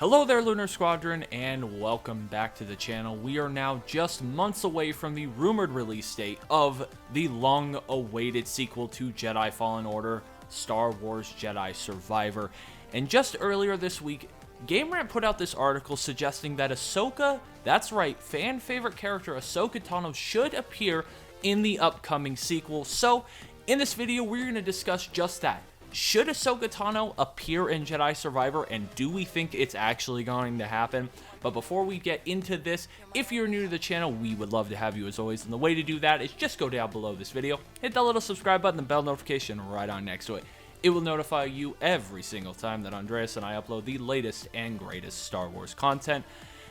Hello there, Lunar Squadron, and welcome back to the channel. We are now just months away from the rumored release date of the long-awaited sequel to Jedi Fallen Order, Star Wars Jedi Survivor. And just earlier this week, Game Rant put out this article suggesting that Ahsoka, that's right, fan-favorite character Ahsoka Tano should appear in the upcoming sequel. So, in this video, we're going to discuss just that. Should Ahsoka Tano appear in Jedi Survivor, and do we think it's actually going to happen? But before we get into this, if you're new to the channel, we would love to have you as always, and the way to do that is just go down below this video, hit that little subscribe button, the bell notification right on next to it. It will notify you every single time that Andreas and I upload the latest and greatest Star Wars content.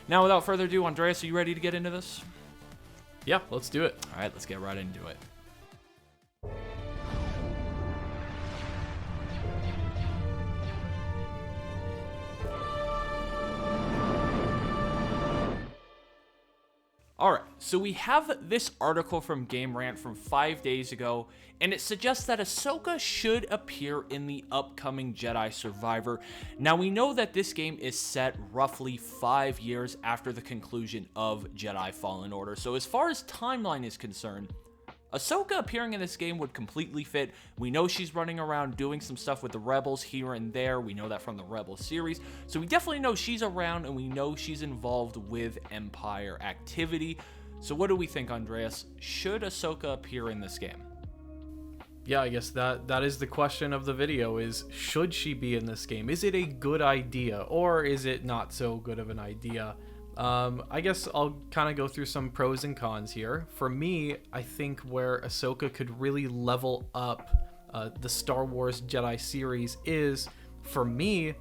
Now, without further ado, Andreas, are you ready to get into this? Yeah, let's do it. Alright, let's get right into it. Alright, so we have this article from Game Rant from 5 days ago, and it suggests that Ahsoka should appear in the upcoming Jedi Survivor. Now, we know that this game is set roughly 5 years after the conclusion of Jedi Fallen Order, so as far as timeline is concerned, Ahsoka appearing in this game would completely fit. We know she's running around doing some stuff with the Rebels here and there. We know that from the Rebels series. So we definitely know she's around, and we know she's involved with Empire activity. So what do we think, Andreas? Should Ahsoka appear in this game? Yeah, I guess that is the question of the video, is should she be in this game? Is it a good idea, or is it not so good of an idea? I guess I'll kind of go through some pros and cons here. For me, I think where Ahsoka could really level up the Star Wars Jedi series is, for me,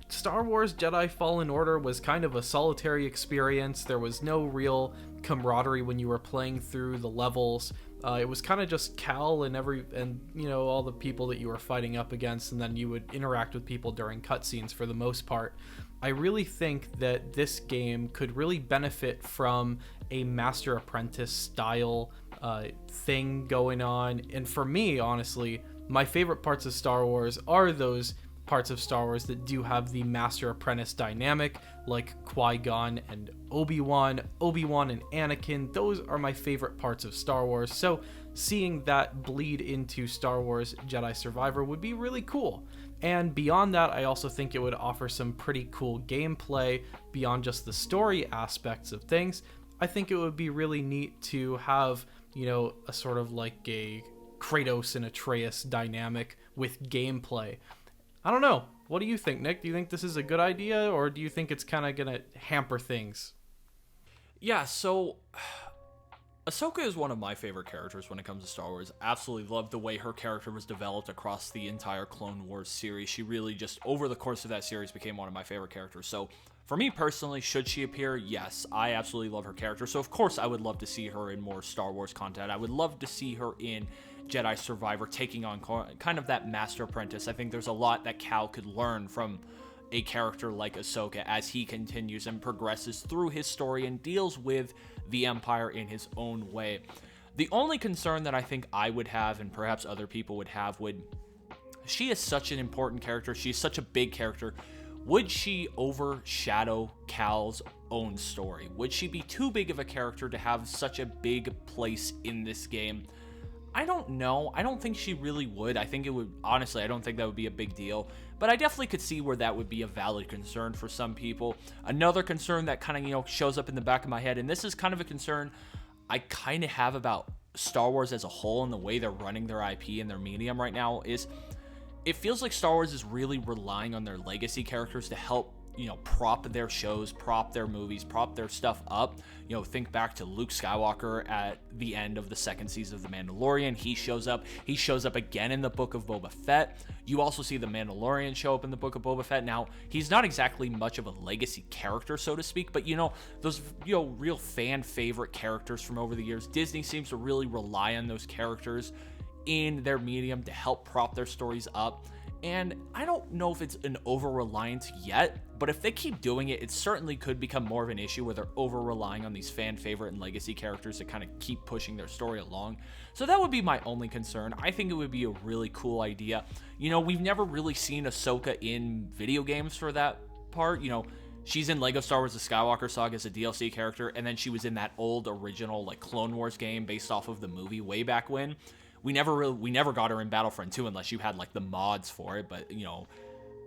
Star Wars Jedi Fallen Order was kind of a solitary experience. There was no real camaraderie when you were playing through the levels. It was kind of just Cal and you know, all the people that you were fighting up against, and then you would interact with people during cutscenes for the most part. I really think that this game could really benefit from a master apprentice style thing going on. And for me, honestly, my favorite parts of Star Wars are those parts of Star Wars that do have the master apprentice dynamic, like Qui-Gon and Obi-Wan and Anakin. Those are my favorite parts of Star Wars, so seeing that bleed into Star Wars Jedi Survivor would be really cool. And beyond that, I also think it would offer some pretty cool gameplay beyond just the story aspects of things. I think it would be really neat to have, you know, a sort of like a Kratos and Atreus dynamic with gameplay. I don't know. What do you think, Nick? Do you think this is a good idea, or do you think it's kind of going to hamper things? Yeah, so Ahsoka is one of my favorite characters when it comes to Star Wars. Absolutely love the way her character was developed across the entire Clone Wars series. She really just, over the course of that series, became one of my favorite characters. So for me personally, should she appear? Yes, I absolutely love her character. So of course I would love to see her in more Star Wars content. I would love to see her in Jedi Survivor, taking on kind of that master apprentice. I think there's a lot that Cal could learn from a character like Ahsoka as he continues and progresses through his story and deals with the Empire in his own way. The only concern that I think I would have, and perhaps other people would have, she is such an important character, she's such a big character, would she overshadow Cal's own story? Would she be too big of a character to have such a big place in this game? I don't know. I don't think she really would. I think it would, honestly, I don't think that would be a big deal. But I definitely could see where that would be a valid concern for some people. Another concern that kind of, you know, shows up in the back of my head, and this is kind of a concern I kind of have about Star Wars as a whole and the way they're running their IP and their medium right now, is it feels like Star Wars is really relying on their legacy characters to help, you know, prop their shows, prop their movies, prop their stuff up. You know, think back to Luke Skywalker at the end of the second season of The Mandalorian. He shows up again in the Book of Boba Fett. You also see the Mandalorian show up in the Book of Boba Fett. Now, he's not exactly much of a legacy character, so to speak, but, you know, those, you know, real fan favorite characters from over the years, Disney seems to really rely on those characters in their medium to help prop their stories up. And I don't know if it's an over-reliance yet, but if they keep doing it, it certainly could become more of an issue where they're over-relying on these fan-favorite and legacy characters to kind of keep pushing their story along. So that would be my only concern. I think it would be a really cool idea. You know, we've never really seen Ahsoka in video games for that part. You know, she's in Lego Star Wars The Skywalker Saga as a DLC character, and then she was in that old original like Clone Wars game based off of the movie way back when. We never got her in Battlefront 2 unless you had like the mods for it, but you know,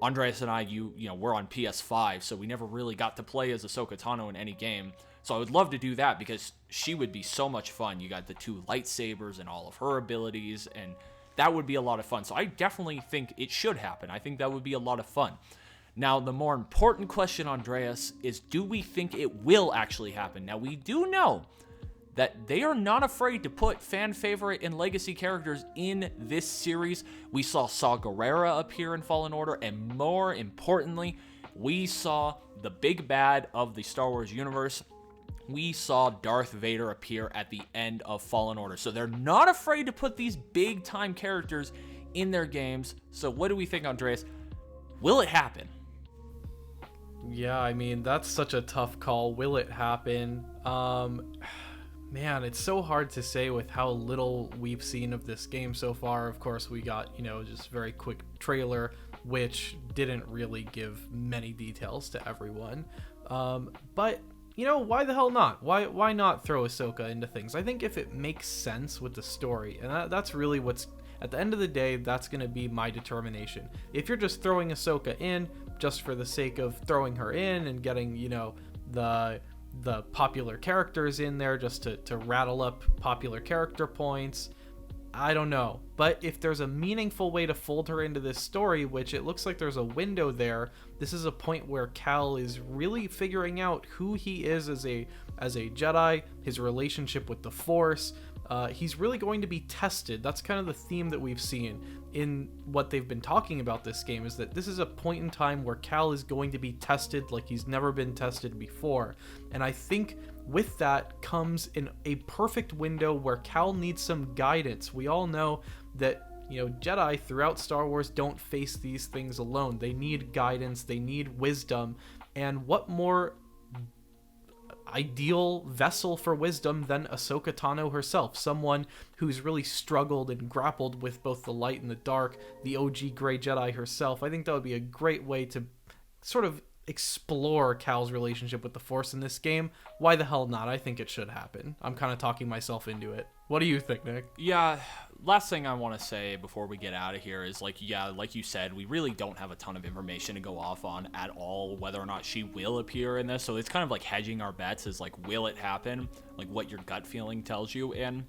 Andreas and I, you know, we're on PS5, so we never really got to play as Ahsoka Tano in any game. So I would love to do that because she would be so much fun. You got the 2 lightsabers and all of her abilities, and that would be a lot of fun. So I definitely think it should happen. I think that would be a lot of fun. Now, the more important question, Andreas, is do we think it will actually happen? Now, we do know that they are not afraid to put fan favorite and legacy characters in this series. We saw Saw Gerrera appear in Fallen Order, and more importantly, we saw the big bad of the Star Wars universe. We saw Darth Vader appear at the end of Fallen Order. So they're not afraid to put these big time characters in their games. So what do we think, Andreas? Will it happen? Yeah, I mean, that's such a tough call. Will it happen? Man, it's so hard to say with how little we've seen of this game so far. Of course, we got, you know, just a very quick trailer, which didn't really give many details to everyone. But, you know, why the hell not? Why not throw Ahsoka into things? I think if it makes sense with the story, and that's really what's, at the end of the day, that's going to be my determination. If you're just throwing Ahsoka in just for the sake of throwing her in and getting, you know, the popular characters in there just to rattle up popular character points, I don't know. But if there's a meaningful way to fold her into this story, which it looks like there's a window there, this is a point where Cal is really figuring out who he is as a Jedi, his relationship with the Force. He's really going to be tested. That's kind of the theme that we've seen in what they've been talking about this game, is that this is a point in time where Cal is going to be tested like he's never been tested before. And I think with that comes in a perfect window where Cal needs some guidance. We all know that, you know, Jedi throughout Star Wars don't face these things alone. They need guidance, they need wisdom, and what more ideal vessel for wisdom than Ahsoka Tano herself, someone who's really struggled and grappled with both the light and the dark, the OG Grey Jedi herself. I think that would be a great way to sort of explore Cal's relationship with the Force in this game. Why the hell not? I think it should happen. I'm kind of talking myself into it. What do you think, Nick? Yeah, last thing I want to say before we get out of here is, like, yeah, like you said, we really don't have a ton of information to go off on at all, whether or not she will appear in this. So it's kind of like hedging our bets is like, will it happen? Like what your gut feeling tells you. And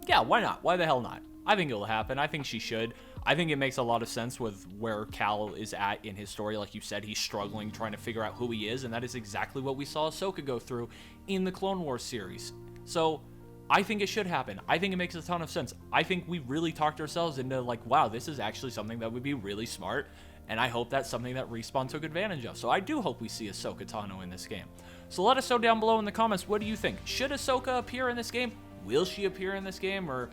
yeah, why not? Why the hell not? I think it'll happen. I think she should. I think it makes a lot of sense with where Cal is at in his story. Like you said, he's struggling, trying to figure out who he is, and that is exactly what we saw Ahsoka go through in the Clone Wars series. So I think it should happen. I think it makes a ton of sense. I think we really talked ourselves into like, wow, this is actually something that would be really smart, and I hope that's something that Respawn took advantage of. So I do hope we see Ahsoka Tano in this game. So let us know down below in the comments, what do you think? Should Ahsoka appear in this game? Will she appear in this game, or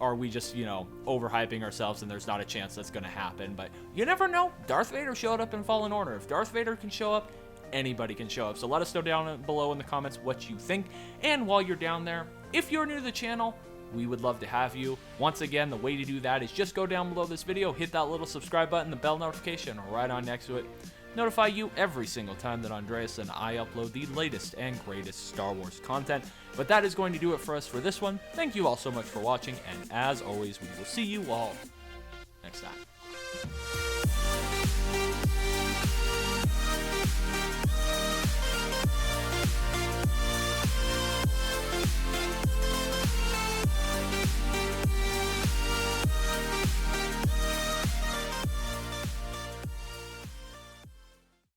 are we just, you know, overhyping ourselves and there's not a chance that's going to happen? But you never know. Darth Vader showed up in Fallen Order. If Darth Vader can show up, anybody can show up. So let us know down below in the comments what you think. And while you're down there, if you're new to the channel, we would love to have you. Once again, the way to do that is just go down below this video, hit that little subscribe button, the bell notification right on next to it. Notify you every single time that Andreas and I upload the latest and greatest Star Wars content. But that is going to do it for us for this one. Thank you all so much for watching, and as always, we will see you all next time.